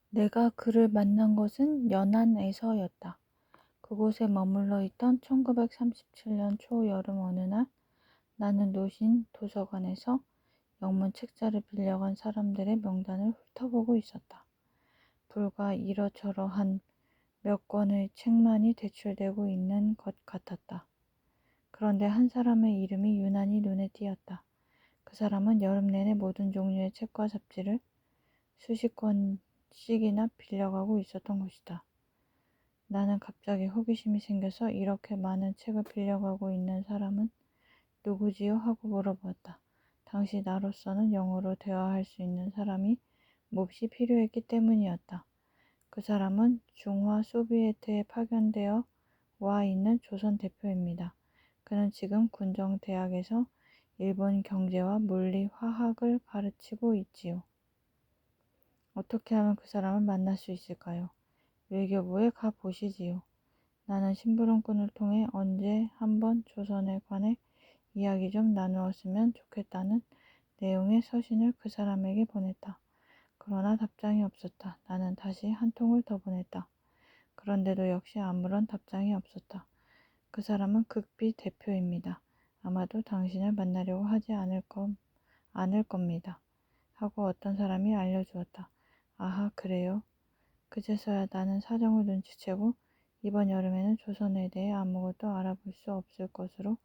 내가 그를 만난 것은 연안에서였다. 그곳에 머물러 있던 1937년 초여름 어느 날 나는 노신 도서관에서 영문 책자를 빌려간 사람들의 명단을 훑어보고 있었다. 불과 이러저러한 몇 권의 책만이 대출되고 있는 것 같았다. 그런데 한 사람의 이름이 유난히 눈에 띄었다. 그 사람은 여름 내내 모든 종류의 책과 잡지를 수십 권씩이나 빌려가고 있었던 것이다. 나는 갑자기 호기심이 생겨서 이렇게 많은 책을 빌려가고 있는 사람은 누구지요? 하고 물어보았다. 당시 나로서는 영어로 대화할 수 있는 사람이 몹시 필요했기 때문이었다. 그 사람은 중화 소비에트에 파견되어 와 있는 조선 대표입니다. 그는 지금 군정대학에서 일본 경제와 물리, 화학을 가르치고 있지요. 어떻게 하면 그 사람을 만날 수 있을까요? 외교부에 가 보시지요. 나는 심부름꾼을 통해 언제 한번 조선에 관해 이야기 좀 나누었으면 좋겠다는 내용의 서신을 그 사람에게 보냈다. 그러나 답장이 없었다. 나는 다시 한 통을 더 보냈다. 그런데도 역시 아무런 답장이 없었다. 그 사람은 극비 대표입니다. 아마도 당신을 만나려고 하지 않을 겁니다. 하고 어떤 사람이 알려주었다. 아하, 그래요? 그제서야 나는 사정을 눈치채고 이번 여름에는 조선에 대해 아무것도 알아볼 수 없을 것으로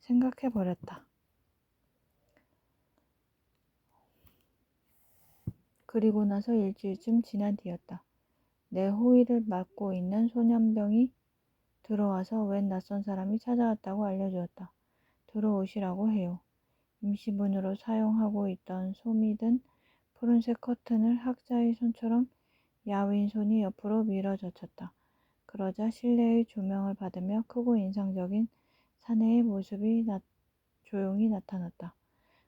생각해버렸다. 그리고 나서 일주일쯤 지난 뒤였다. 내 호의를 맡고 있는 소년병이 들어와서 웬 낯선 사람이 찾아왔다고 알려주었다. 들어오시라고 해요. 임시문으로 사용하고 있던 솜이 든 푸른색 커튼을 학자의 손처럼 야윈 손이 옆으로 밀어젖혔다. 그러자 실내의 조명을 받으며 크고 인상적인 사내의 모습이 조용히 나타났다.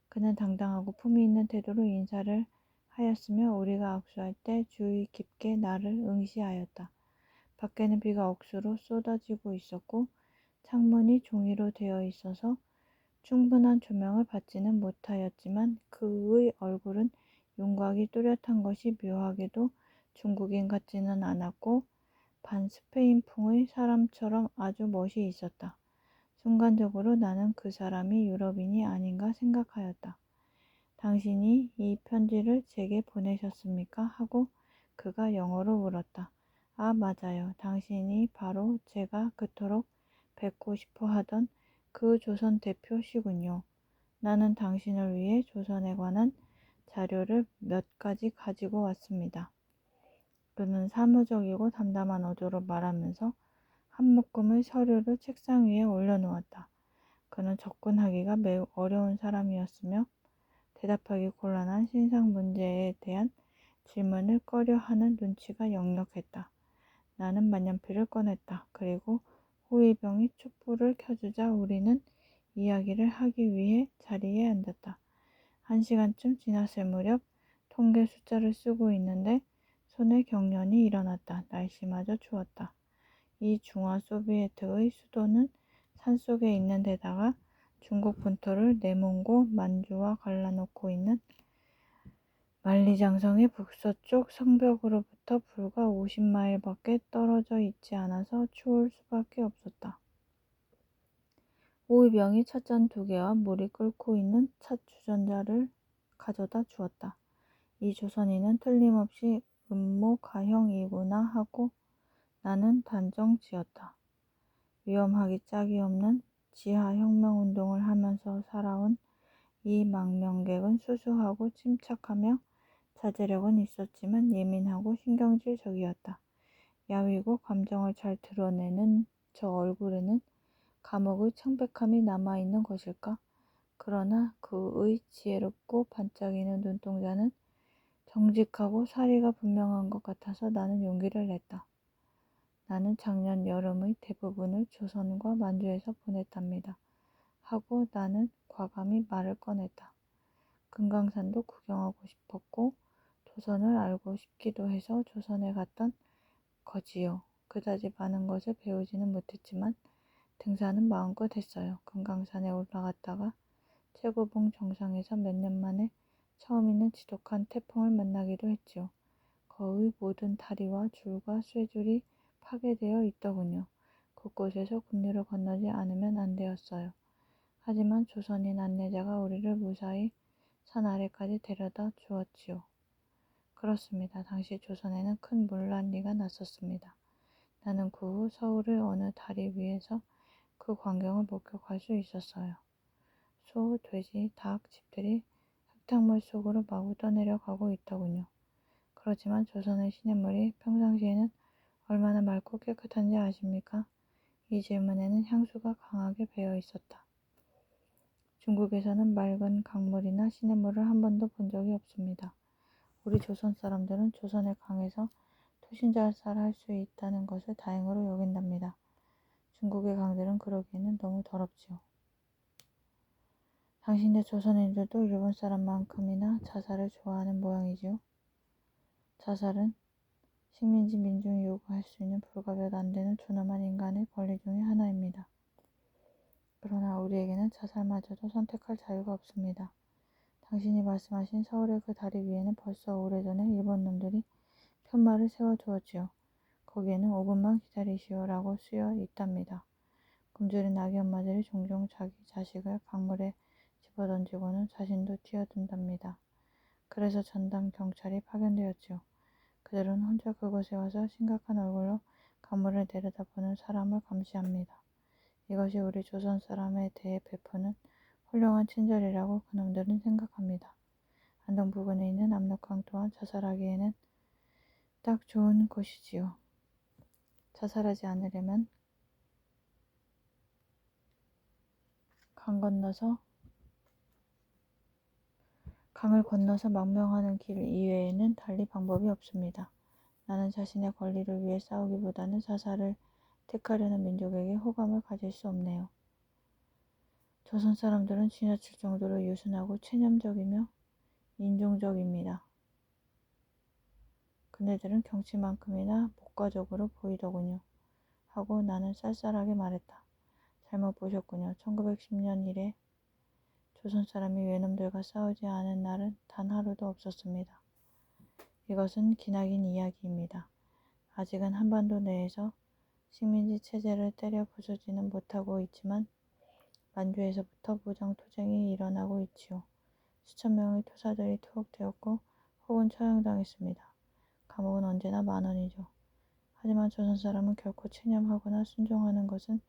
그는 당당하고 품위 있는 태도로 인사를 하였으며 우리가 악수할 때 주의 깊게 나를 응시하였다. 밖에는 비가 억수로 쏟아지고 있었고 창문이 종이로 되어 있어서 충분한 조명을 받지는 못하였지만 그의 얼굴은 윤곽이 뚜렷한 것이 묘하게도 중국인 같지는 않았고 반스페인풍의 사람처럼 아주 멋이 있었다. 순간적으로 나는 그 사람이 유럽인이 아닌가 생각하였다. 당신이 이 편지를 제게 보내셨습니까? 하고 그가 영어로 물었다. 아, 맞아요. 당신이 바로 제가 그토록 뵙고 싶어 하던 그 조선 대표시군요. 나는 당신을 위해 조선에 관한 자료를 몇 가지 가지고 왔습니다. 그는 사무적이고 담담한 어조로 말하면서 한 묶음의 서류를 책상 위에 올려놓았다. 그는 접근하기가 매우 어려운 사람이었으며 대답하기 곤란한 신상 문제에 대한 질문을 꺼려하는 눈치가 역력했다. 나는 만년필을 꺼냈다. 그리고 호위병이 촛불을 켜주자 우리는 이야기를 하기 위해 자리에 앉았다. 1시간쯤 지났을 무렵 통계 숫자를 쓰고 있는데 손에 경련이 일어났다. 날씨마저 추웠다. 이 중화 소비에트의 수도는 산속에 있는 데다가 중국 본토를 내몽고 만주와 갈라놓고 있는 만리장성의 북서쪽 성벽으로부터 불과 50마일밖에 떨어져 있지 않아서 추울 수밖에 없었다. 호위병이 찻잔 2개와 물이 끓고 있는 찻주전자를 가져다 주었다. 이 조선인은 틀림없이 음모 가형이구나 하고 나는 단정 지었다. 위험하기 짝이 없는 지하혁명운동을 하면서 살아온 이 망명객은 수수하고 침착하며 자제력은 있었지만 예민하고 신경질적이었다. 야위고 감정을 잘 드러내는 저 얼굴에는 감옥의 창백함이 남아있는 것일까? 그러나 그의 지혜롭고 반짝이는 눈동자는 정직하고 사리가 분명한 것 같아서 나는 용기를 냈다. 나는 작년 여름의 대부분을 조선과 만주에서 보냈답니다. 하고 나는 과감히 말을 꺼냈다. 금강산도 구경하고 싶었고 조선을 알고 싶기도 해서 조선에 갔던 거지요. 그다지 많은 것을 배우지는 못했지만 등산은 마음껏 했어요. 금강산에 올라갔다가 최고봉 정상에서 몇 년 만에 처음 있는 지독한 태풍을 만나기도 했지요. 거의 모든 다리와 줄과 쇠줄이 파괴되어 있더군요. 곳곳에서 급류를 건너지 않으면 안 되었어요. 하지만 조선인 안내자가 우리를 무사히 산 아래까지 데려다 주었지요. 그렇습니다. 당시 조선에는 큰 물난리가 났었습니다. 나는 그 후 서울의 어느 다리 위에서 그 광경을 목격할 수 있었어요. 소, 돼지, 닭, 집들이 흙탕물 속으로 마구 떠내려가고 있더군요. 그렇지만 조선의 시냇물이 평상시에는 얼마나 맑고 깨끗한지 아십니까? 이 질문에는 향수가 강하게 배어 있었다. 중국에서는 맑은 강물이나 시냇물을 한 번도 본 적이 없습니다. 우리 조선 사람들은 조선의 강에서 투신자살할 수 있다는 것을 다행으로 여긴답니다. 중국의 강들은 그러기에는 너무 더럽지요. 당신네 조선인들도 일본 사람만큼이나 자살을 좋아하는 모양이지요. 자살은 식민지 민중이 요구할 수 있는 불과 몇 안 되는 존엄한 인간의 권리 중의 하나입니다. 그러나 우리에게는 자살마저도 선택할 자유가 없습니다. 당신이 말씀하신 서울의 그 다리 위에는 벌써 오래전에 일본 놈들이 편말을 세워두었지요. 거기에는 5분만 기다리시오 라고 쓰여 있답니다. 굶주린 아기 엄마들이 종종 자기 자식을 강물에 집어던지고는 자신도 뛰어든답니다. 그래서 전담 경찰이 파견되었지요. 그들은 혼자 그곳에 와서 심각한 얼굴로 강물을 내려다보는 사람을 감시합니다. 이것이 우리 조선 사람에 대해 베푸는 훌륭한 친절이라고 그놈들은 생각합니다. 안동 부근에 있는 압록강 또한 자살하기에는 딱 좋은 곳이지요. 자살하지 않으려면 강을 건너서 망명하는 길 이외에는 달리 방법이 없습니다. 나는 자신의 권리를 위해 싸우기보다는 자살을 택하려는 민족에게 호감을 가질 수 없네요. 조선 사람들은 지나칠 정도로 유순하고 체념적이며 인종적입니다. 그네들은 경치만큼이나 목가적으로 보이더군요. 하고 나는 쌀쌀하게 말했다. 잘못 보셨군요. 1910년 이래 조선 사람이 외놈들과 싸우지 않은 날은 단 하루도 없었습니다. 이것은 기나긴 이야기입니다. 아직은 한반도 내에서 식민지 체제를 때려 부수지는 못하고 있지만 만주에서부터 무장투쟁이 일어나고 있지요. 수천 명의 투사들이 투옥되었고 혹은 처형당했습니다. 감옥은 언제나 10,000원이죠. 하지만 조선 사람은 결코 체념하거나 순종하는 것은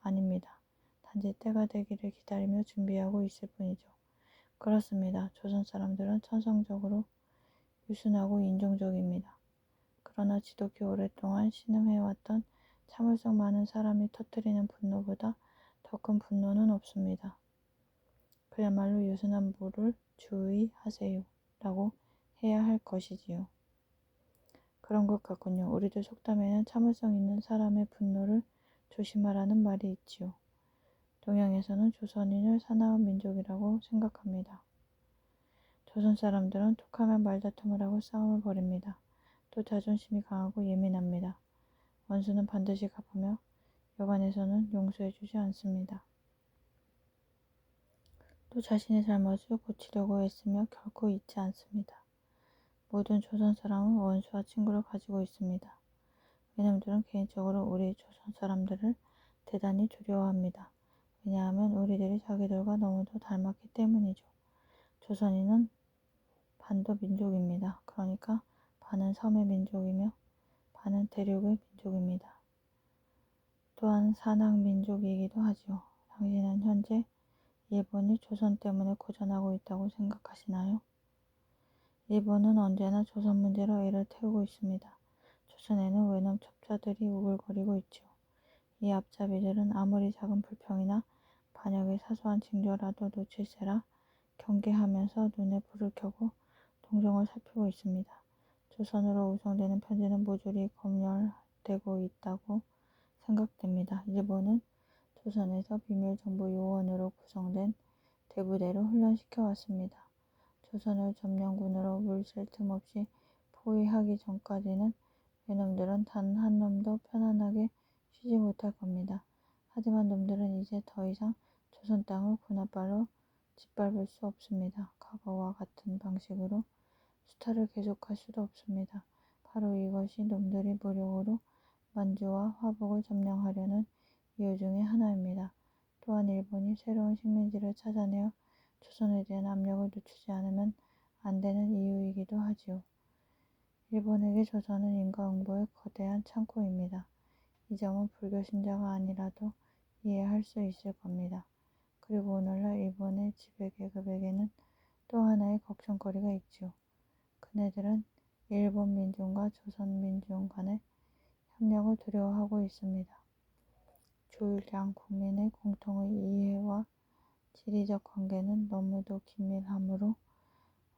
아닙니다. 단지 때가 되기를 기다리며 준비하고 있을 뿐이죠. 그렇습니다. 조선 사람들은 천성적으로 유순하고 인종적입니다. 그러나 지독히 오랫동안 신음해왔던 참을성 많은 사람이 터뜨리는 분노보다 더 큰 분노는 없습니다. 그야말로 유순한 부를 주의하세요 라고 해야 할 것이지요. 그런 것 같군요. 우리들 속담에는 참을성 있는 사람의 분노를 조심하라는 말이 있지요. 동양에서는 조선인을 사나운 민족이라고 생각합니다. 조선 사람들은 툭하면 말다툼을 하고 싸움을 벌입니다. 또 자존심이 강하고 예민합니다. 원수는 반드시 갚으며 여간에서는 용서해주지 않습니다. 또 자신의 잘못을 고치려고 애쓰며 결코 잊지 않습니다. 모든 조선 사람은 원수와 친구를 가지고 있습니다. 외놈들은 개인적으로 우리 조선 사람들을 대단히 두려워합니다. 왜냐하면 우리들이 자기들과 너무도 닮았기 때문이죠. 조선인은 반도 민족입니다. 그러니까 반은 섬의 민족이며 반은 대륙의 민족입니다. 또한 산악 민족이기도 하지요. 당신은 현재 일본이 조선 때문에 고전하고 있다고 생각하시나요? 일본은 언제나 조선 문제로 애를 태우고 있습니다. 조선에는 외놈 첩자들이 우글거리고 있지요. 이 앞잡이들은 아무리 작은 불평이나 반역의 사소한 징조라도 놓칠세라 경계하면서 눈에 불을 켜고 동정을 살피고 있습니다. 조선으로 우송되는 편지는 모조리 검열되고 있다고 생각됩니다. 일본은 조선에서 비밀정보 요원으로 구성된 대부대로 훈련시켜 왔습니다. 조선을 점령군으로 물샐 틈 없이 포위하기 전까지는 외놈들은 단 한 놈도 편안하게 쉬지 못할 겁니다. 하지만 놈들은 이제 더 이상 조선 땅을 군홧발로 짓밟을 수 없습니다. 과거와 같은 방식으로 수탈을 계속할 수도 없습니다. 바로 이것이 놈들이 무력으로 만주와 화북을 점령하려는 이유 중의 하나입니다. 또한 일본이 새로운 식민지를 찾아내어 조선에 대한 압력을 늦추지 않으면 안 되는 이유이기도 하지요. 일본에게 조선은 인과응보의 거대한 창고입니다. 이 점은 불교 신자가 아니라도 이해할 수 있을 겁니다. 그리고 오늘날 일본의 지배계급에게는 또 하나의 걱정거리가 있지요. 그네들은 일본 민중과 조선 민중 간의 협력을 두려워하고 있습니다. 조일량 국민의 공통의 이해와 지리적 관계는 너무도 긴밀하므로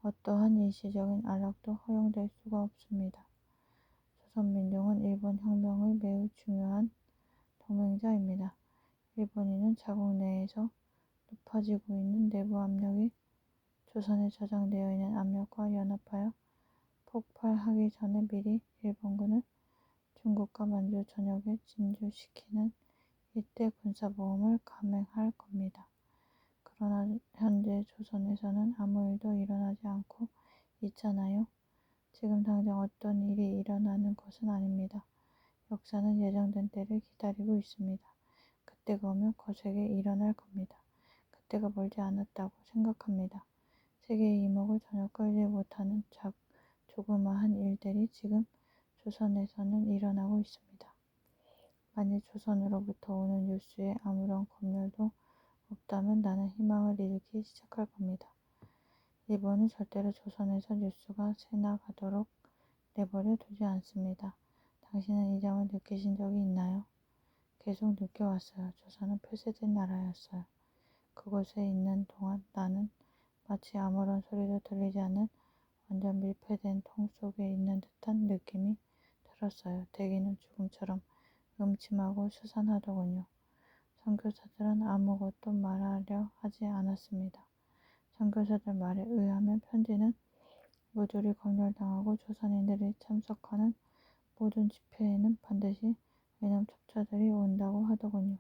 어떠한 일시적인 안락도 허용될 수가 없습니다. 조선 민중은 일본 혁명의 매우 중요한 동맹자입니다. 일본인은 자국 내에서 높아지고 있는 내부 압력이 조선에 저장되어 있는 압력과 연합하여 폭발하기 전에 미리 일본군을 중국과 만주 전역에 진주시키는 이때 군사보험을 감행할 겁니다. 그러나 현재 조선에서는 아무 일도 일어나지 않고 있잖아요. 지금 당장 어떤 일이 일어나는 것은 아닙니다. 역사는 예정된 때를 기다리고 있습니다. 그때가 오면 거세게 일어날 겁니다. 그때가 멀지 않았다고 생각합니다. 세계의 이목을 전혀 끌지 못하는 조그마한 일들이 지금 조선에서는 일어나고 있습니다. 만일 조선으로부터 오는 뉴스에 아무런 검열도 없다면 나는 희망을 잃기 시작할 겁니다. 일본은 절대로 조선에서 뉴스가 새나가도록 내버려 두지 않습니다. 당신은 이 점을 느끼신 적이 있나요? 계속 느껴왔어요. 조선은 폐쇄된 나라였어요. 그곳에 있는 동안 나는 마치 아무런 소리도 들리지 않는 완전 밀폐된 통 속에 있는 듯한 느낌이 들었어요. 대기는 죽음처럼 음침하고 수산하더군요. 선교사들은 아무것도 말하려 하지 않았습니다. 선교사들 말에 의하면 편지는 모조리 검열당하고 조선인들이 참석하는 모든 집회에는 반드시 외놈 첩자들이 온다고 하더군요.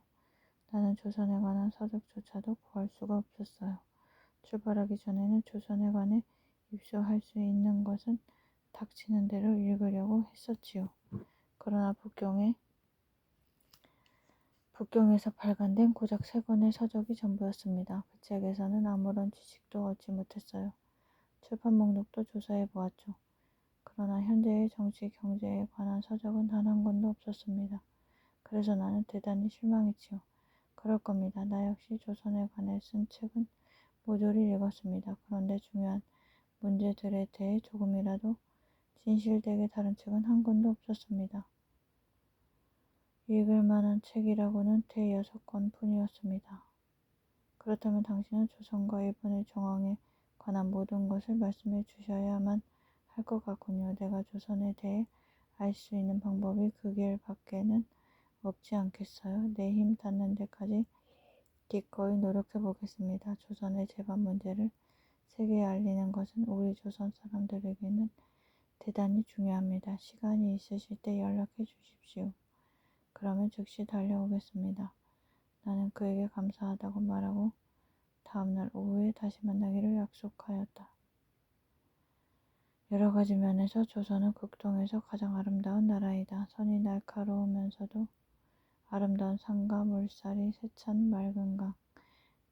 나는 조선에 관한 서적조차도 구할 수가 없었어요. 출발하기 전에는 조선에 관해 입수할 수 있는 것은 닥치는 대로 읽으려고 했었지요. 그러나 북경에서 발간된 고작 3권의 서적이 전부였습니다. 그 책에서는 아무런 지식도 얻지 못했어요. 출판 목록도 조사해 보았죠. 그러나 현재의 정치, 경제에 관한 서적은 단 한 권도 없었습니다. 그래서 나는 대단히 실망했지요. 그럴 겁니다. 나 역시 조선에 관해 쓴 책은 모조리 읽었습니다. 그런데 중요한 문제들에 대해 조금이라도 진실되게 다룬 책은 한 권도 없었습니다. 읽을 만한 책이라고는 5권 뿐이었습니다. 그렇다면 당신은 조선과 일본의 정황에 관한 모든 것을 말씀해 주셔야만 할 것 같군요. 내가 조선에 대해 알 수 있는 방법이 그 길 밖에는 없지 않겠어요? 내 힘 닿는 데까지 기꺼이 노력해 보겠습니다. 조선의 재반 문제를 세계에 알리는 것은 우리 조선 사람들에게는 대단히 중요합니다. 시간이 있으실 때 연락해 주십시오. 그러면 즉시 달려오겠습니다. 나는 그에게 감사하다고 말하고 다음날 오후에 다시 만나기로 약속하였다. 여러 가지 면에서 조선은 극동에서 가장 아름다운 나라이다. 선이 날카로우면서도 아름다운 산과 물살이 세찬 맑은 강,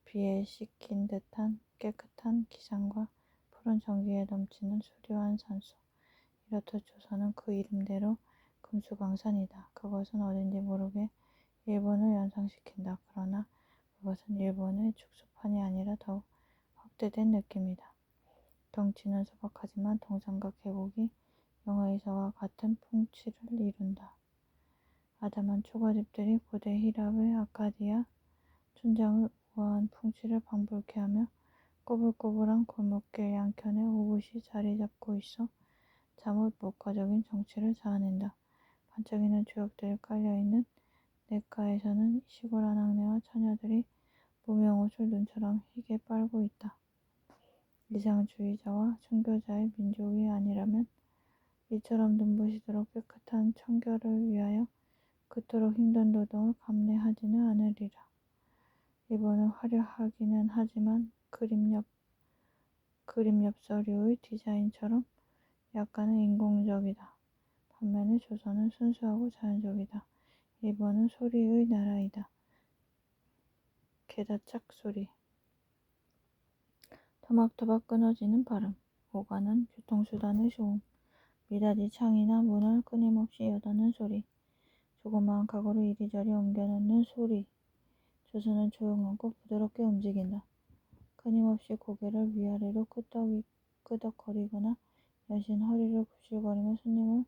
비에 씻긴 듯한 깨끗한 기상과 푸른 전기에 넘치는 수려한 산소. 이렇듯 조선은 그 이름대로 금수강산이다. 그것은 어딘지 모르게 일본을 연상시킨다. 그러나 그것은 일본의 축소판이 아니라 더욱 확대된 느낌이다. 경치는 소박하지만 동산과 계곡이 영화에서와 같은 풍치를 이룬다. 아담한 초가집들이 고대 히랍의 아카디아 춘장의 우아한 풍치를 방불케 하며 꼬불꼬불한 골목길 양켠에 오붓이 자리 잡고 있어 잠옷 목가적인 정취를 자아낸다. 반짝이는 주역들이 깔려있는 냇가에서는 시골 아낙네와 처녀들이 무명옷을 눈처럼 희게 빨고 있다. 이상주의자와 순교자의 민족이 아니라면 이처럼 눈부시도록 깨끗한 청결을 위하여 그토록 힘든 노동을 감내하지는 않으리라. 일본은 화려하기는 하지만 그림 엽서류의 디자인처럼 약간은 인공적이다. 반면에 조선은 순수하고 자연적이다. 일본은 소리의 나라이다. 게다짝 소리. 터벅터벅 끊어지는 발음. 오가는 교통수단의 소음. 미닫이 창이나 문을 끊임없이 여닫는 소리. 조그마한 가구를 이리저리 옮겨놓는 소리. 조선은 조용하고 부드럽게 움직인다. 끊임없이 고개를 위아래로 끄덕거리거나 여신 허리를 굽실거리며 손님을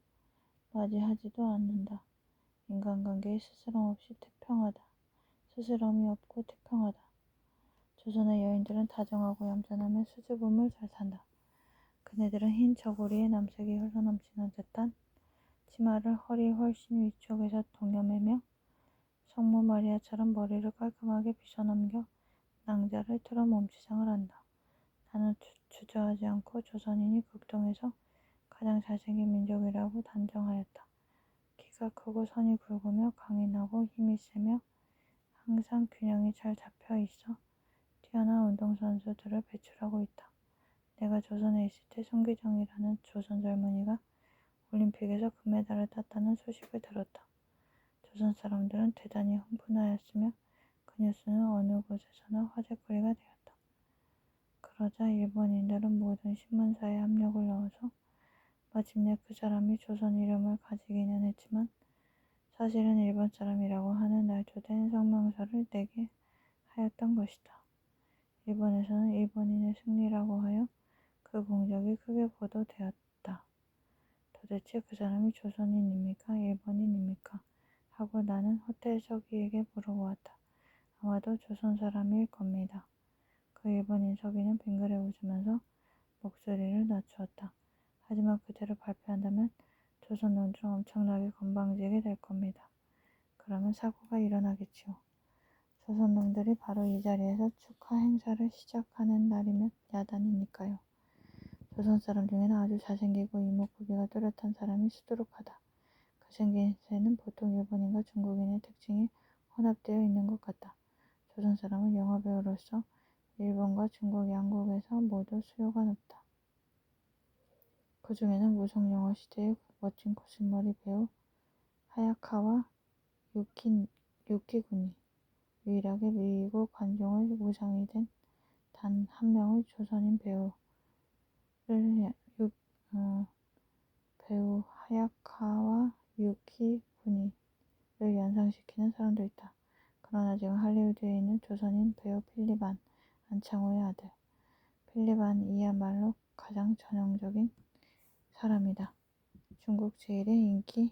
맞이하지도 않는다. 인간관계에 스스럼이 없고 태평하다. 조선의 여인들은 다정하고 얌전하며 수줍음을 잘 탄다. 그네들은 흰 저고리에 남색이 흘러넘치는 듯한 치마를 허리 훨씬 위쪽에서 동여매며 성모 마리아처럼 머리를 깔끔하게 빗어넘겨 낭자를 틀어 몸치장을 한다. 나는 주저하지 않고 조선인이 극동에서 가장 잘생긴 민족이라고 단정하였다. 키가 크고 선이 굵으며 강인하고 힘이 세며 항상 균형이 잘 잡혀 있어 뛰어난 운동선수들을 배출하고 있다. 내가 조선에 있을 때 손기정이라는 조선 젊은이가 올림픽에서 금메달을 땄다는 소식을 들었다. 조선 사람들은 대단히 흥분하였으며 그 뉴스는 어느 곳에서나 화제거리가 되었다. 그러자 일본인들은 모든 신문사에 압력을 넣어서 마침내 그 사람이 조선 이름을 가지기는 했지만 사실은 일본 사람이라고 하는 날조된 성명서를 내게 하였던 것이다. 일본에서는 일본인의 승리라고 하여 그 공적이 크게 보도되었다. 도대체 그 사람이 조선인입니까? 일본인입니까? 하고 나는 호텔 서기에게 물어보았다. 아마도 조선 사람일 겁니다. 그 일본인 서기는 빙그레 웃으면서 목소리를 낮추었다. 하지만 그대로 발표한다면 조선 놈들은 엄청나게 건방지게 될 겁니다. 그러면 사고가 일어나겠지요. 조선 놈들이 바로 이 자리에서 축하 행사를 시작하는 날이면 야단이니까요. 조선 사람 중에는 아주 잘생기고 이목구비가 뚜렷한 사람이 수두룩하다. 그 생김새는 보통 일본인과 중국인의 특징이 혼합되어 있는 것 같다. 조선 사람은 영화배우로서 일본과 중국 양국에서 모두 수요가 높다. 그 중에는 무성영화 시대의 멋진 거슬머리 배우 하야카와 유키군이 유일하게 미국 관종의 우상이 된 단 한 명의 조선인 배우 하야카와 유키군이를 연상시키는 사람도 있다. 그러나 지금 할리우드에 있는 조선인 배우 필립 안창호의 아들 필립이야말로 가장 전형적인 사람이다. 중국 제1의 인기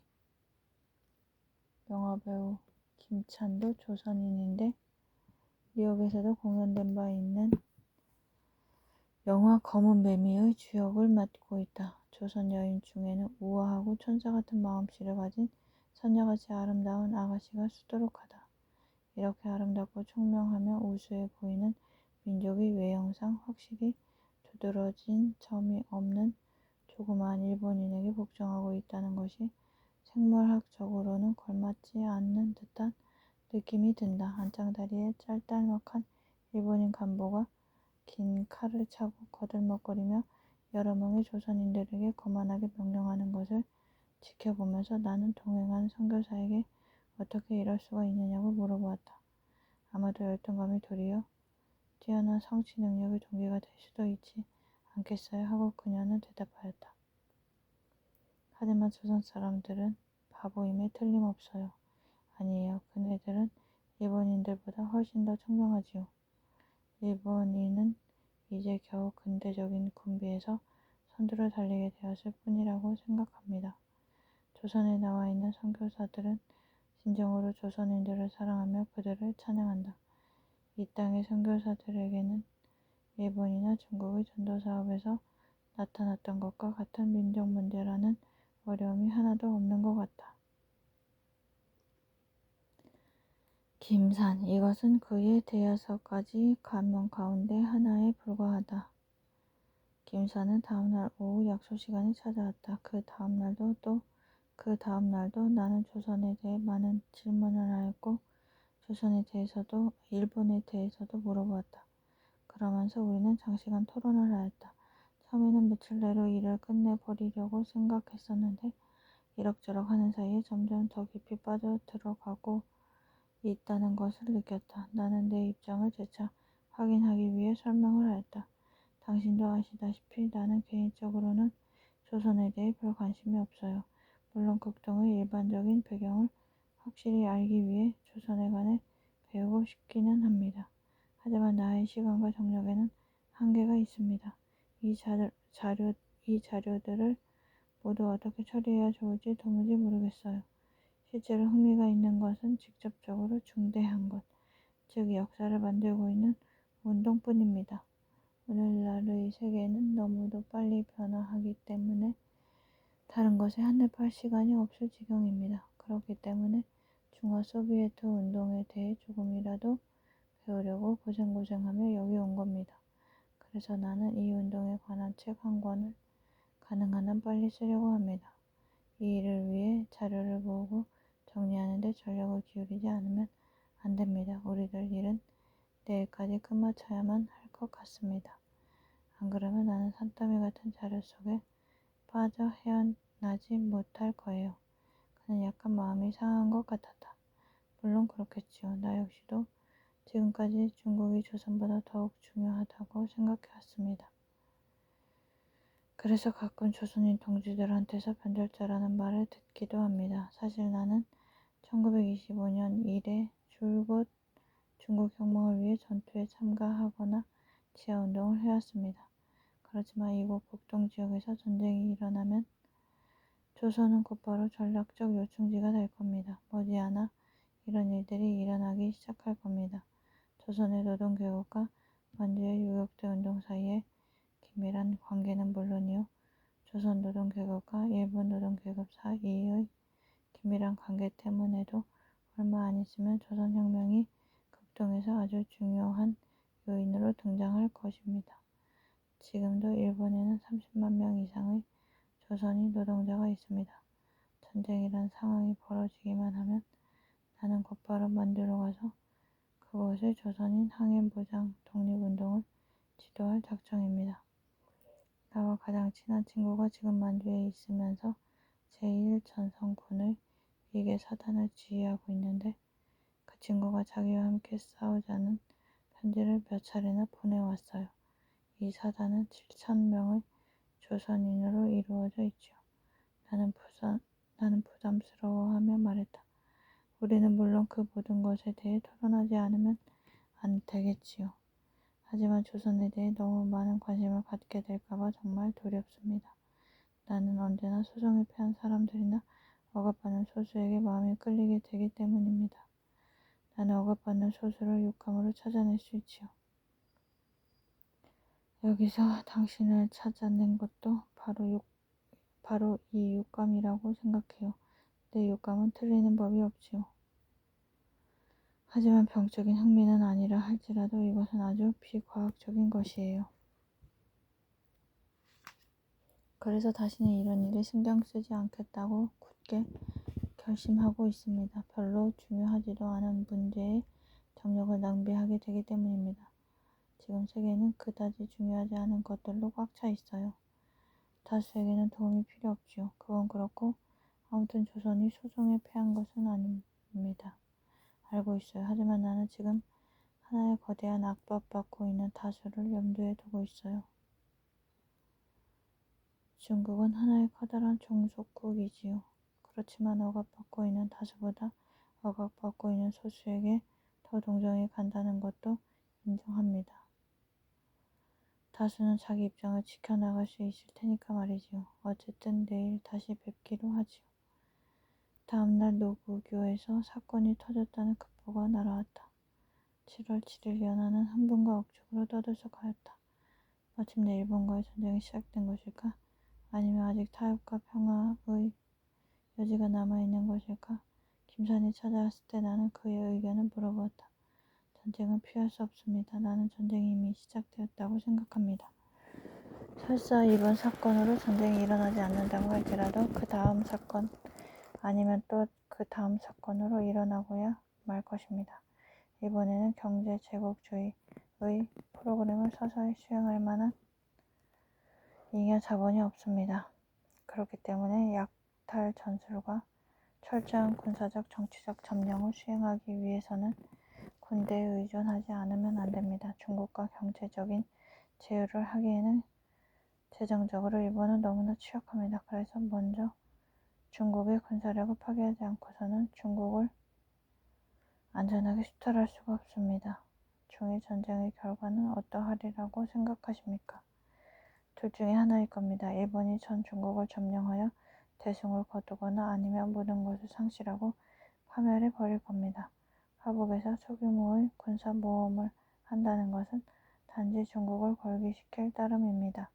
영화배우 김찬도 조선인인데 뉴욕에서도 공연된 바 있는 영화 검은 매미의 주역을 맡고 있다. 조선 여인 중에는 우아하고 천사 같은 마음씨를 가진 선녀같이 아름다운 아가씨가 수두룩하다. 이렇게 아름답고 총명하며 우수해 보이는 민족이 외형상 확실히 두드러진 점이 없는 조그마한 일본인에게 복종하고 있다는 것이 생물학적으로는 걸맞지 않는 듯한 느낌이 든다. 안장다리에 짤짤막한 일본인 간보가 긴 칼을 차고 거들먹거리며 여러 명의 조선인들에게 거만하게 명령하는 것을 지켜보면서 나는 동행한 선교사에게 어떻게 이럴 수가 있느냐고 물어보았다. 아마도 열등감이 도리어 뛰어난 성취 능력의 동기가 될 수도 있지 않겠어요? 하고 그녀는 대답하였다. 하지만 조선 사람들은 바보임에 틀림없어요. 아니에요. 그네들은 일본인들보다 훨씬 더 청명하지요. 일본인은 이제 겨우 근대적인 군비에서 선두를 달리게 되었을 뿐이라고 생각합니다. 조선에 나와 있는 선교사들은 진정으로 조선인들을 사랑하며 그들을 찬양한다. 이 땅의 선교사들에게는 일본이나 중국의 전도사업에서 나타났던 것과 같은 민족 문제라는 어려움이 하나도 없는 것 같다. 김산, 이것은 그의 대여섯 가지 가명 가운데 하나에 불과하다. 김산은 다음날 오후 약속 시간에 찾아왔다. 그 다음 날도 나는 조선에 대해 많은 질문을 하였고 조선에 대해서도 일본에 대해서도 물어보았다. 그러면서 우리는 장시간 토론을 하였다. 처음에는 며칠 내로 일을 끝내버리려고 생각했었는데 이럭저럭 하는 사이에 점점 더 깊이 빠져들어가고 있다는 것을 느꼈다. 나는 내 입장을 재차 확인하기 위해 설명을 하였다. 당신도 아시다시피 나는 개인적으로는 조선에 대해 별 관심이 없어요. 물론 극동의 일반적인 배경을 확실히 알기 위해 조선에 관해 배우고 싶기는 합니다. 하지만 나의 시간과 정력에는 한계가 있습니다. 이 자료들을 모두 어떻게 처리해야 좋을지 도무지 모르겠어요. 실제로 흥미가 있는 것은 직접적으로 중대한 것, 즉 역사를 만들고 있는 운동뿐입니다. 오늘날의 세계는 너무도 빨리 변화하기 때문에 다른 것에 한눈팔 시간이 없을 지경입니다. 그렇기 때문에 중화 소비에트 운동에 대해 조금이라도 배우려고 고생하며 여기 온 겁니다. 그래서 나는 이 운동에 관한 책 한 권을 가능한 한 빨리 쓰려고 합니다. 이 일을 위해 자료를 모으고 정리하는 데 전력을 기울이지 않으면 안 됩니다. 우리들 일은 내일까지 끝마쳐야만 할 것 같습니다. 안 그러면 나는 산더미 같은 자료 속에 빠져 헤어나지 못할 거예요. 그는 약간 마음이 상한 것 같았다. 물론 그렇겠지요. 나 역시도 지금까지 중국이 조선보다 더욱 중요하다고 생각해왔습니다. 그래서 가끔 조선인 동지들한테서 변절자라는 말을 듣기도 합니다. 사실 나는 1925년 이래 줄곧 중국 혁명을 위해 전투에 참가하거나 지하운동을 해왔습니다. 그렇지만 이곳 북동 지역에서 전쟁이 일어나면 조선은 곧바로 전략적 요충지가 될 겁니다. 머지않아 이런 일들이 일어나기 시작할 겁니다. 조선의 노동계급과 만주의 유격대 운동 사이에 긴밀한 관계는 물론이요. 조선 노동계급과 일본 노동계급 사이의 긴밀한 관계 때문에도 얼마 안 있으면 조선혁명이 극동에서 아주 중요한 요인으로 등장할 것입니다. 지금도 일본에는 30만 명 이상의 조선인 노동자가 있습니다. 전쟁이란 상황이 벌어지기만 하면 나는 곧바로 만주로 가서 그곳의 조선인 항해무장 독립운동을 지도할 작정입니다. 나와 가장 친한 친구가 지금 만주에 있으면서 제1전선군의 일개 사단을 지휘하고 있는데 그 친구가 자기와 함께 싸우자는 편지를 몇 차례나 보내왔어요. 이 사단은 7,000명의 조선인으로 이루어져 있지요. 나는 부담스러워하며 말했다. 우리는 물론 그 모든 것에 대해 토론하지 않으면 안 되겠지요. 하지만 조선에 대해 너무 많은 관심을 갖게 될까봐 정말 두렵습니다. 나는 언제나 소송에 패한 사람들이나 억압받는 소수에게 마음이 끌리게 되기 때문입니다. 나는 억압받는 소수를 육감으로 찾아낼 수 있지요. 여기서 당신을 찾아낸 것도 바로 이 육감이라고 생각해요. 내 육감은 틀리는 법이 없지요. 하지만 병적인 흥미는 아니라 할지라도 이것은 아주 비과학적인 것이에요. 그래서 다시는 이런 일에 신경 쓰지 않겠다고 굳게 결심하고 있습니다. 별로 중요하지도 않은 문제에 정력을 낭비하게 되기 때문입니다. 지금 세계는 그다지 중요하지 않은 것들로 꽉 차 있어요. 다수에게는 도움이 필요 없지요. 그건 그렇고 아무튼 조선이 소송에 패한 것은 아닙니다. 알고 있어요. 하지만 나는 지금 하나의 거대한 압박받고 있는 다수를 염두에 두고 있어요. 중국은 하나의 커다란 종속국이지요. 그렇지만 억압받고 있는 다수보다 억압받고 있는 소수에게 더 동정이 간다는 것도 인정합니다. 다수는 자기 입장을 지켜나갈 수 있을 테니까 말이지요. 어쨌든 내일 다시 뵙기로 하지요. 다음날 노부교에서 사건이 터졌다는 급보가 날아왔다. 7월 7일 연하는 흥분과 억측으로 떠들썩하였다. 마침내 일본과의 전쟁이 시작된 것일까? 아니면 아직 타협과 평화의 여지가 남아있는 것일까? 김산이 찾아왔을 때 나는 그의 의견을 물어보았다. 전쟁은 피할 수 없습니다. 나는 전쟁이 이미 시작되었다고 생각합니다. 설사 이번 사건으로 전쟁이 일어나지 않는다고 할지라도 그 다음 사건 아니면 또 그 다음 사건으로 일어나고야 말 것입니다. 일본에는 경제 제국주의의 프로그램을 서서히 수행할 만한 잉여 자본이 없습니다. 그렇기 때문에 약탈 전술과 철저한 군사적 정치적 점령을 수행하기 위해서는 군대에 의존하지 않으면 안 됩니다. 중국과 경제적인 제휴를 하기에는 재정적으로 일본은 너무나 취약합니다. 그래서 먼저 중국의 군사력을 파괴하지 않고서는 중국을 안전하게 수탈할 수가 없습니다. 중일 전쟁의 결과는 어떠하리라고 생각하십니까? 둘 중에 하나일 겁니다. 일본이 전 중국을 점령하여 대승을 거두거나 아니면 모든 것을 상실하고 파멸해 버릴 겁니다. 화북에서 소규모의 군사 모험을 한다는 것은 단지 중국을 걸기시킬 따름입니다.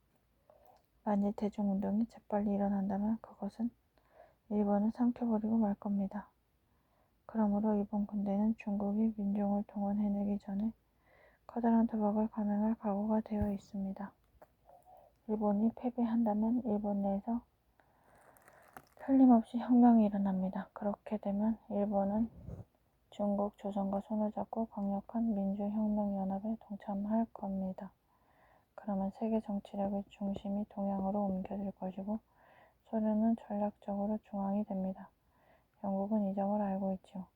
만일 대중운동이 재빨리 일어난다면 그것은 일본을 삼켜버리고 말 겁니다. 그러므로 일본 군대는 중국이 민중을 동원해내기 전에 커다란 도박을 감행할 각오가 되어 있습니다. 일본이 패배한다면 일본 내에서 틀림없이 혁명이 일어납니다. 그렇게 되면 일본은 중국, 조선과 손을 잡고 강력한 민주혁명연합에 동참할 겁니다. 그러면 세계 정치력의 중심이 동양으로 옮겨질 것이고 소련은 전략적으로 중앙이 됩니다. 영국은 이 점을 알고 있지요.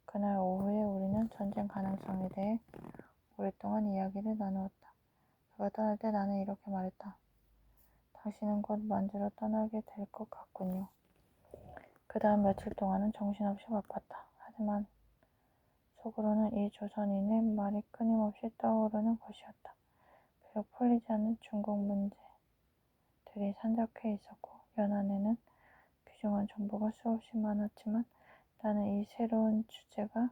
그날 오후에 우리는 전쟁 가능성에 대해 오랫동안 이야기를 나누었다. 그가 떠날 때 나는 이렇게 말했다. 당신은 곧 만주로 떠나게 될 것 같군요. 그 다음 며칠 동안은 정신없이 바빴다. 하지만 속으로는 이 조선인의 말이 끊임없이 떠오르는 것이었다. 비록 풀리지 않는 중국 문제들이 산적해 있었고 연안에는 귀중한 정보가 수없이 많았지만 나는 이 새로운 주제가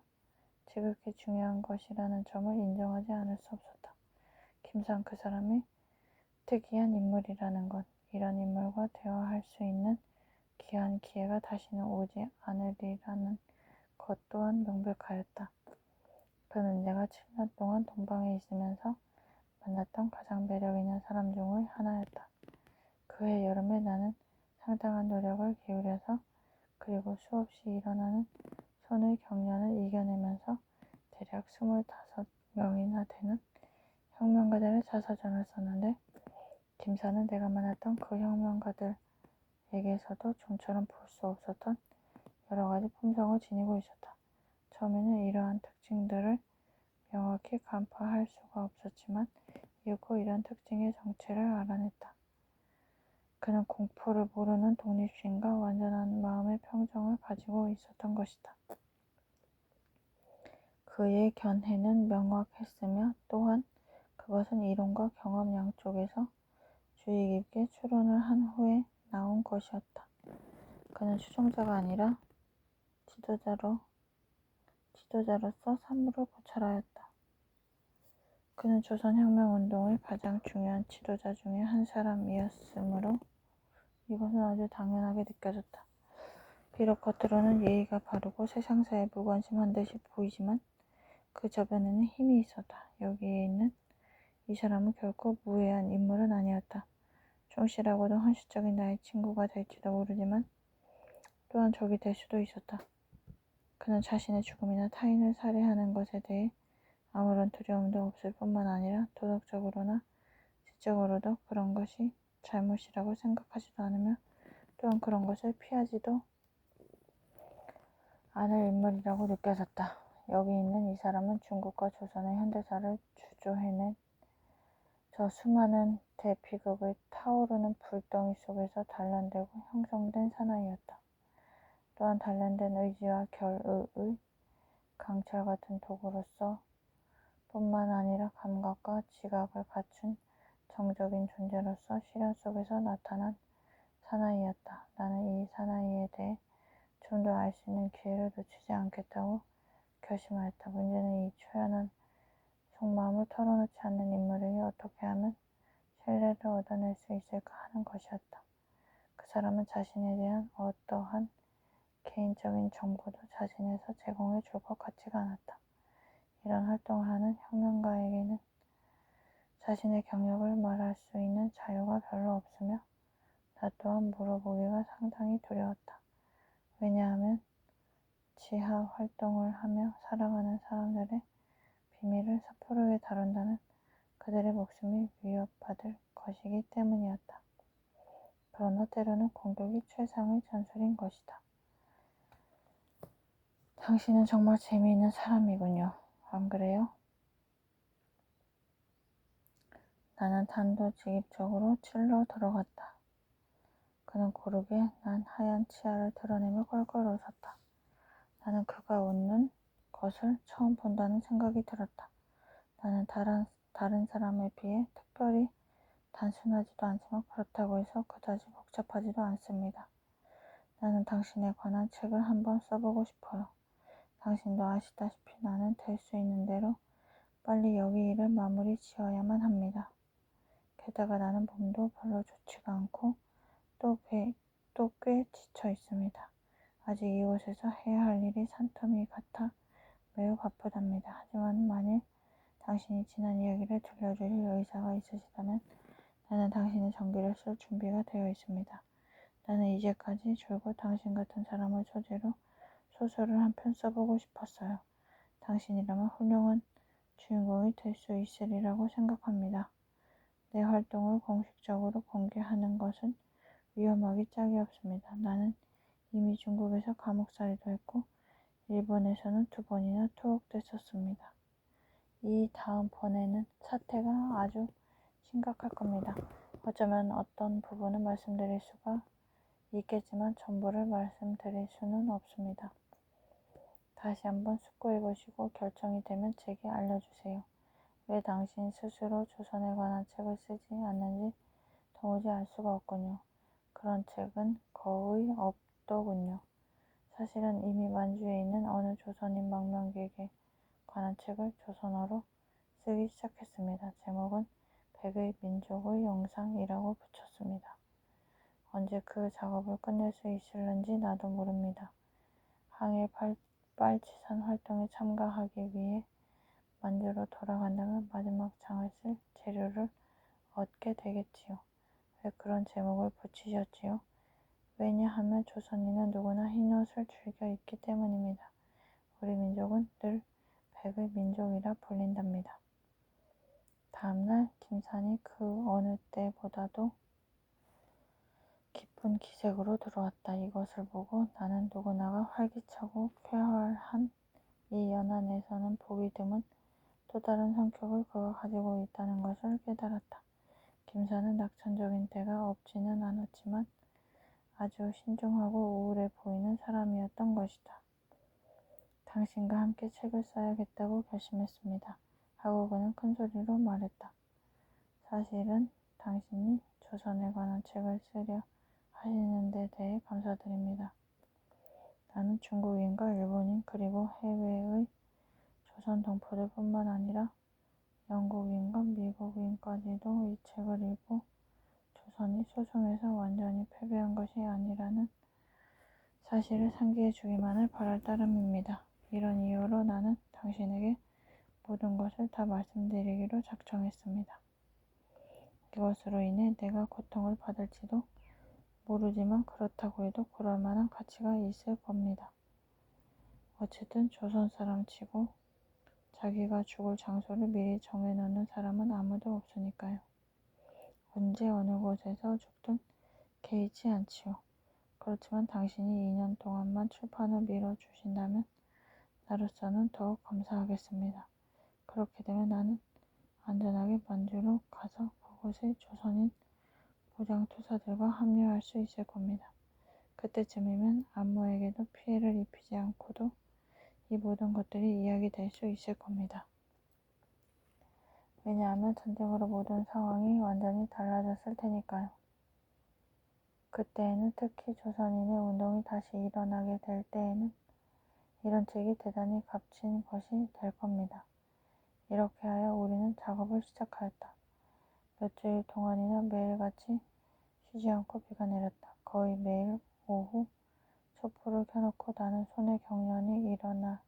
지극히 중요한 것이라는 점을 인정하지 않을 수 없었다. 김상 그 사람이 특이한 인물이라는 것, 이런 인물과 대화할 수 있는 귀한 기회가 다시는 오지 않으리라는 것 또한 명백하였다. 그는 내가 7년 동안 동방에 있으면서 만났던 가장 매력 있는 사람 중의 하나였다. 그해 여름에 나는 상당한 노력을 기울여서 그리고 수없이 일어나는 손의 경련을 이겨내면서 대략 25명이나 되는 혁명가들의 자서전을 썼는데 김사는 내가 만났던 그 혁명가들에게서도 좀처럼 볼 수 없었던 여러 가지 품성을 지니고 있었다. 처음에는 이러한 특징들을 명확히 간파할 수가 없었지만 이윽고 이런 특징의 정체를 알아냈다. 그는 공포를 모르는 독립심과 완전한 마음의 평정을 가지고 있었던 것이다. 그의 견해는 명확했으며 또한 그것은 이론과 경험 양쪽에서 주의 깊게 추론을 한 후에 나온 것이었다. 그는 추종자가 아니라 지도자로서 사물을 고찰하였다. 그는 조선혁명운동의 가장 중요한 지도자 중의 한 사람이었으므로 이것은 아주 당연하게 느껴졌다. 비록 겉으로는 예의가 바르고 세상사에 무관심한 듯이 보이지만 그 저변에는 힘이 있었다. 여기에 있는 이 사람은 결코 무해한 인물은 아니었다. 충실하고도 헌신적인 나의 친구가 될지도 모르지만 또한 적이 될 수도 있었다. 그는 자신의 죽음이나 타인을 살해하는 것에 대해 아무런 두려움도 없을 뿐만 아니라 도덕적으로나 지적으로도 그런 것이 잘못이라고 생각하지도 않으며 또한 그런 것을 피하지도 않을 인물이라고 느껴졌다. 여기 있는 이 사람은 중국과 조선의 현대사를 주조해낸 저 수많은 대피극의 타오르는 불덩이 속에서 단련되고 형성된 사나이였다. 또한 단련된 의지와 결의의 강철 같은 도구로서 뿐만 아니라 감각과 지각을 갖춘 정적인 존재로서 시련 속에서 나타난 사나이였다. 나는 이 사나이에 대해 좀 더 알 수 있는 기회를 놓치지 않겠다고 결심하였다. 문제는 이 초연한 속마음을 털어놓지 않는 인물에게 어떻게 하면 신뢰를 얻어낼 수 있을까 하는 것이었다. 그 사람은 자신에 대한 어떠한 개인적인 정보도 자신에서 제공해 줄 것 같지가 않았다. 이런 활동을 하는 혁명가에게는 자신의 경력을 말할 수 있는 자유가 별로 없으며 나 또한 물어보기가 상당히 두려웠다. 왜냐하면 지하 활동을 하며 살아가는 사람들의 비밀을 섣부르게 다룬다면 그들의 목숨이 위협받을 것이기 때문이었다. 그러나 때로는 공격이 최상의 전술인 것이다. 당신은 정말 재미있는 사람이군요. 안 그래요? 나는 단도직입적으로 찔러 들어갔다. 그는 고르게 난 하얀 치아를 드러내며 껄껄 웃었다. 나는 그가 웃는 것을 처음 본다는 생각이 들었다. 나는 다른 사람에 비해 특별히 단순하지도 않지만 그렇다고 해서 그다지 복잡하지도 않습니다. 나는 당신에 관한 책을 한번 써보고 싶어요. 당신도 아시다시피 나는 될 수 있는 대로 빨리 여기 일을 마무리 지어야만 합니다. 게다가 나는 몸도 별로 좋지가 않고 또 꽤 지쳐 있습니다. 아직 이곳에서 해야 할 일이 산더미 같아 매우 바쁘답니다. 하지만 만일 당신이 지난 이야기를 들려주실 의사가 있으시다면 나는 당신의 전기를 쓸 준비가 되어 있습니다. 나는 이제까지 줄곧 당신 같은 사람을 소재로 소설을 한 편 써보고 싶었어요. 당신이라면 훌륭한 주인공이 될 수 있으리라고 생각합니다. 내 활동을 공식적으로 공개하는 것은 위험하기 짝이 없습니다. 나는 이미 중국에서 감옥살이도 했고 일본에서는 2번이나 투옥됐었습니다. 이 다음 번에는 사태가 아주 심각할 겁니다. 어쩌면 어떤 부분은 말씀드릴 수가 있겠지만 전부를 말씀드릴 수는 없습니다. 다시 한번 숙고해보시고 결정이 되면 제게 알려주세요. 왜 당신 스스로 조선에 관한 책을 쓰지 않는지 도무지 알 수가 없군요. 그런 책은 거의 없더군요. 사실은 이미 만주에 있는 어느 조선인 망명객에 관한 책을 조선어로 쓰기 시작했습니다. 제목은 백의 민족의 영상이라고 붙였습니다. 언제 그 작업을 끝낼 수 있을는지 나도 모릅니다. 항해 빨치산 활동에 참가하기 위해 만주로 돌아간다면 마지막 장을 쓸 재료를 얻게 되겠지요. 왜 그런 제목을 붙이셨지요? 왜냐하면 조선인은 누구나 흰옷을 즐겨 입기 때문입니다. 우리 민족은 늘 백의 민족이라 불린답니다. 다음날 김산이 그 어느 때보다도 깊은 기색으로 들어왔다. 이것을 보고 나는 누구나가 활기차고 쾌활한 이 연안에서는 보기 드문 또 다른 성격을 그가 가지고 있다는 것을 깨달았다. 김사는 낙천적인 때가 없지는 않았지만 아주 신중하고 우울해 보이는 사람이었던 것이다. 당신과 함께 책을 써야겠다고 결심했습니다. 하고 그는 큰 소리로 말했다. 사실은 당신이 조선에 관한 책을 쓰려 하시는 데 대해 감사드립니다. 나는 중국인과 일본인 그리고 해외의 조선 동포들 뿐만 아니라 영국인과 미국인까지도 이 책을 읽고 조선이 소송에서 완전히 패배한 것이 아니라는 사실을 상기해 주기만을 바랄 따름입니다. 이런 이유로 나는 당신에게 모든 것을 다 말씀드리기로 작정했습니다. 이것으로 인해 내가 고통을 받을지도 모르지만 그렇다고 해도 그럴 만한 가치가 있을 겁니다. 어쨌든 조선 사람 치고 자기가 죽을 장소를 미리 정해놓는 사람은 아무도 없으니까요. 언제 어느 곳에서 죽든 개의치 않지요. 그렇지만 당신이 2년 동안만 출판을 밀어주신다면 나로서는 더욱 감사하겠습니다. 그렇게 되면 나는 안전하게 만주로 가서 그곳의 조선인 무장투사들과 합류할 수 있을 겁니다. 그때쯤이면 아무에게도 피해를 입히지 않고도 이 모든 것들이 이야기될 수 있을 겁니다. 왜냐하면 전쟁으로 모든 상황이 완전히 달라졌을 테니까요. 그때에는 특히 조선인의 운동이 다시 일어나게 될 때에는 이런 책이 대단히 값진 것이 될 겁니다. 이렇게 하여 우리는 작업을 시작하였다. 몇 주일 동안이나 매일같이 쉬지 않고 비가 내렸다. 거의 매일 오후 촛불을 켜놓고 나는 손에 경련이 일어나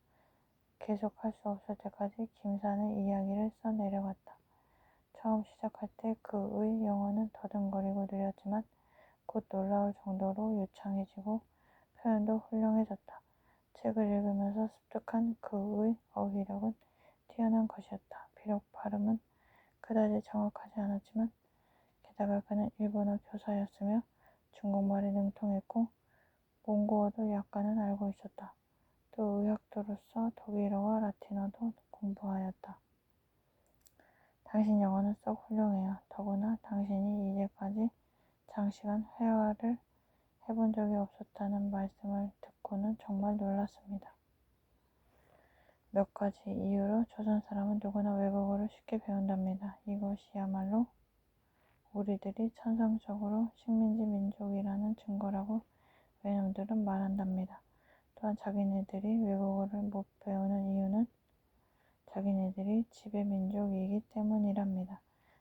계속할 수 없을 때까지 김산의 이야기를 써내려갔다. 처음 시작할 때 그의 영어는 더듬거리고 느렸지만 곧 놀라울 정도로 유창해지고 표현도 훌륭해졌다. 책을 읽으면서 습득한 그의 어휘력은 뛰어난 것이었다. 비록 발음은 그다지 정확하지 않았지만 게다가 그는 일본어 교사였으며 중국말에 능통했고 몽고어도 약간은 알고 있었다. 또 의학도로서 독일어와 라틴어도 공부하였다. 당신 영어는 썩 훌륭해요. 더구나 당신이 이제까지 장시간 회화를 해본 적이 없었다는 말씀을 듣고는 정말 놀랐습니다. 몇 가지 이유로 조선 사람은 누구나 외국어를 쉽게 배운답니다. 이것이야말로 우리들이 천성적으로 식민지 민족이라는 증거라고 외놈들은 말한답니다. 또한 자기네들이 외국어를 못 배우는 이유는 자기네들이 지배민족이기 때문이랍니다.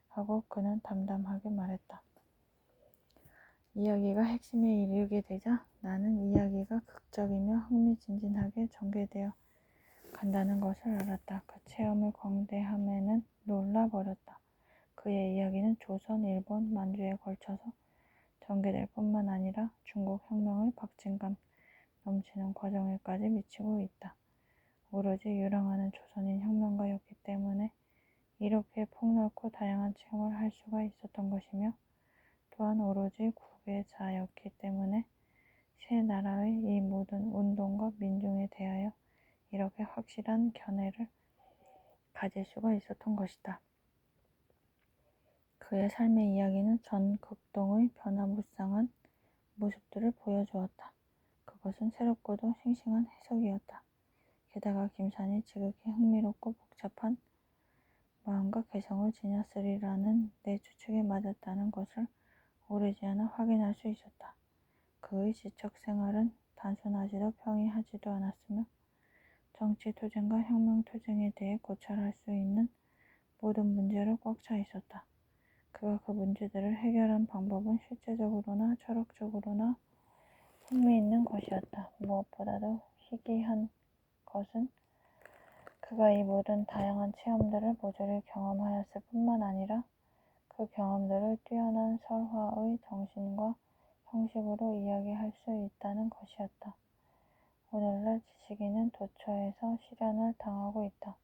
하고 그는 담담하게 말했다. 이야기가 핵심에 이르게 되자 나는 이야기가 극적이며 흥미진진하게 전개되어 간다는 것을 알았다. 그 체험의 광대함에는 놀라버렸다. 그의 이야기는 조선, 일본, 만주에 걸쳐서 전개될 뿐만 아니라 중국 혁명의 박진감 넘치는 과정에까지 미치고 있다. 오로지 유랑하는 조선인 혁명가였기 때문에 이렇게 폭넓고 다양한 체험을 할 수가 있었던 것이며 또한 오로지 구배자였기 때문에 새 나라의 이 모든 운동과 민중에 대하여 이렇게 확실한 견해를 가질 수가 있었던 것이다. 그의 삶의 이야기는 전 극동의 변화무쌍한 모습들을 보여주었다. 그것은 새롭고도 싱싱한 해석이었다. 게다가 김산이 지극히 흥미롭고 복잡한 마음과 개성을 지녔으리라는 내 추측에 맞았다는 것을 오래지 않아 확인할 수 있었다. 그의 지적 생활은 단순하지도 평이하지도 않았으며 정치투쟁과 혁명투쟁에 대해 고찰할 수 있는 모든 문제로 꽉 차 있었다. 그가 그 문제들을 해결한 방법은 실제적으로나 철학적으로나 흥미있는 것이었다. 무엇보다도 희귀한 것은 그가 이 모든 다양한 체험들을 모조리 경험하였을 뿐만 아니라 그 경험들을 뛰어난 설화의 정신과 형식으로 이야기할 수 있다는 것이었다. 오늘날 지식인은 도처에서 시련을 당하고 있다.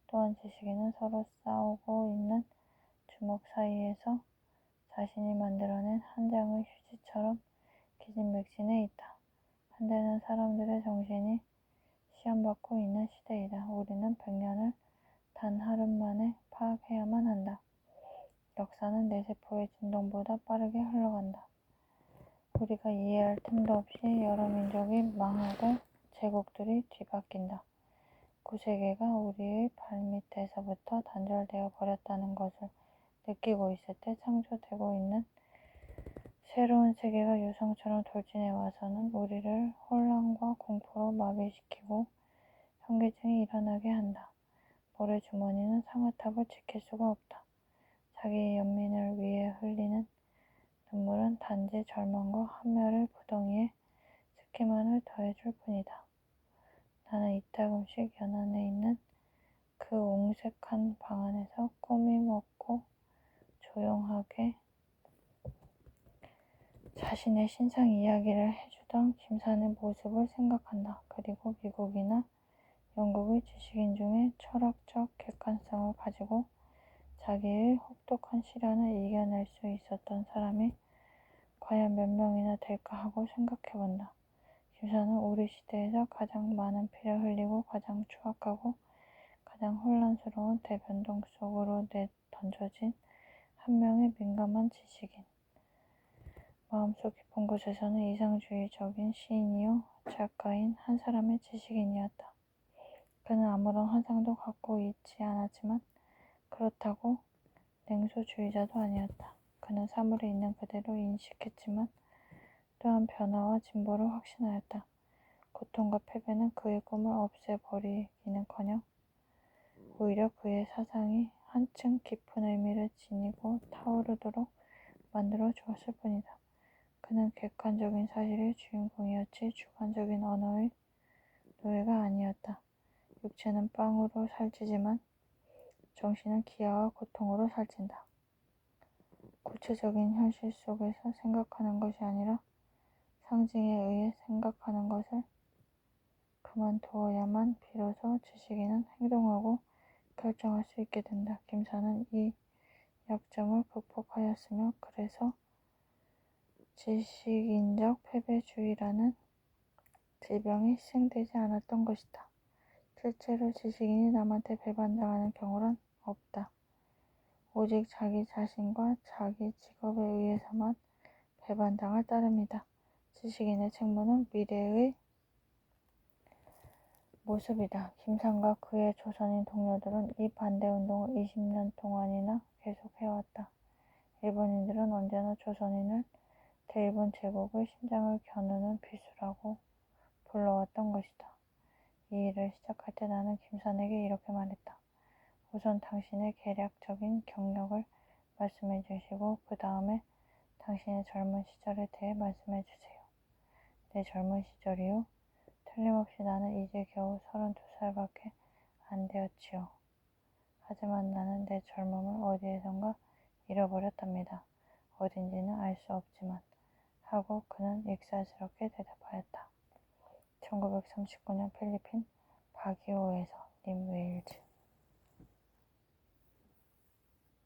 또한 지식인은 서로 싸우고 있는 주먹 사이에서 자신이 만들어낸 한 장의 휴지처럼 기진맥진해 있다. 한때는 사람들의 정신이 시험받고 있는 시대이다. 우리는 100년을 단 하루만에 파악해야만 한다. 역사는 내 세포의 진동보다 빠르게 흘러간다. 우리가 이해할 틈도 없이 여러 민족이 망하고 제국들이 뒤바뀐다. 구세계가 우리의 발밑에서부터 단절되어 버렸다는 것을 느끼고 있을 때 창조되고 있는 새로운 세계가 유성처럼 돌진해 와서는 우리를 혼란과 공포로 마비시키고 현기증이 일어나게 한다. 모래주머니는 상아탑을 지킬 수가 없다. 자기의 연민을 위해 흘리는 눈물은 단지 절망과 함멸의 구덩이에 습기만을 더해줄 뿐이다. 나는 이따금씩 연안에 있는 그 옹색한 방 안에서 꾸밈 없고 조용하게 자신의 신상 이야기를 해주던 김산의 모습을 생각한다. 그리고 미국이나 영국의 지식인 중에 철학적 객관성을 가지고 자기의 혹독한 시련을 이겨낼 수 있었던 사람이 과연 몇 명이나 될까 하고 생각해본다. 김산은 우리 시대에서 가장 많은 피를 흘리고 가장 추악하고 가장 혼란스러운 대변동 속으로 내던져진 한 명의 민감한 지식인. 마음속 깊은 곳에서는 이상주의적인 시인이요 작가인 한 사람의 지식인이었다. 그는 아무런 환상도 갖고 있지 않았지만 그렇다고 냉소주의자도 아니었다. 그는 사물이 있는 그대로 인식했지만 또한 변화와 진보를 확신하였다. 고통과 패배는 그의 꿈을 없애버리기는커녕 오히려 그의 사상이 한층 깊은 의미를 지니고 타오르도록 만들어 주었을 뿐이다. 그는 객관적인 사실의 주인공이었지 주관적인 언어의 노예가 아니었다. 육체는 빵으로 살찌지만 정신은 기아와 고통으로 살찐다. 구체적인 현실 속에서 생각하는 것이 아니라 상징에 의해 생각하는 것을 그만두어야만 비로소 지식인은 행동하고 결정할 수 있게 된다. 김사는 이 약점을 극복하였으며 그래서 지식인적 패배주의라는 질병이 시행되지 않았던 것이다. 실제로 지식인이 남한테 배반당하는 경우란 없다. 오직 자기 자신과 자기 직업에 의해서만 배반당할 따름이다. 지식인의 책무는 미래의 모습이다. 김상과 그의 조선인 동료들은 이 반대운동을 20년 동안이나 계속해왔다. 일본인들은 언제나 조선인을 대일본 제국의 심장을 겨누는 비수라고 불러왔던 것이다. 이 일을 시작할 때 나는 김산에게 이렇게 말했다. 우선 당신의 계략적인 경력을 말씀해 주시고 그 다음에 당신의 젊은 시절에 대해 말씀해 주세요. 내 젊은 시절이요? 틀림없이 나는 이제 겨우 32살밖에 안 되었지요. 하지만 나는 내 젊음을 어디에선가 잃어버렸답니다. 어딘지는 알 수 없지만 하고 그는 익살스럽게 대답하였다. 1939년 필리핀 바기오에서 님 웨일즈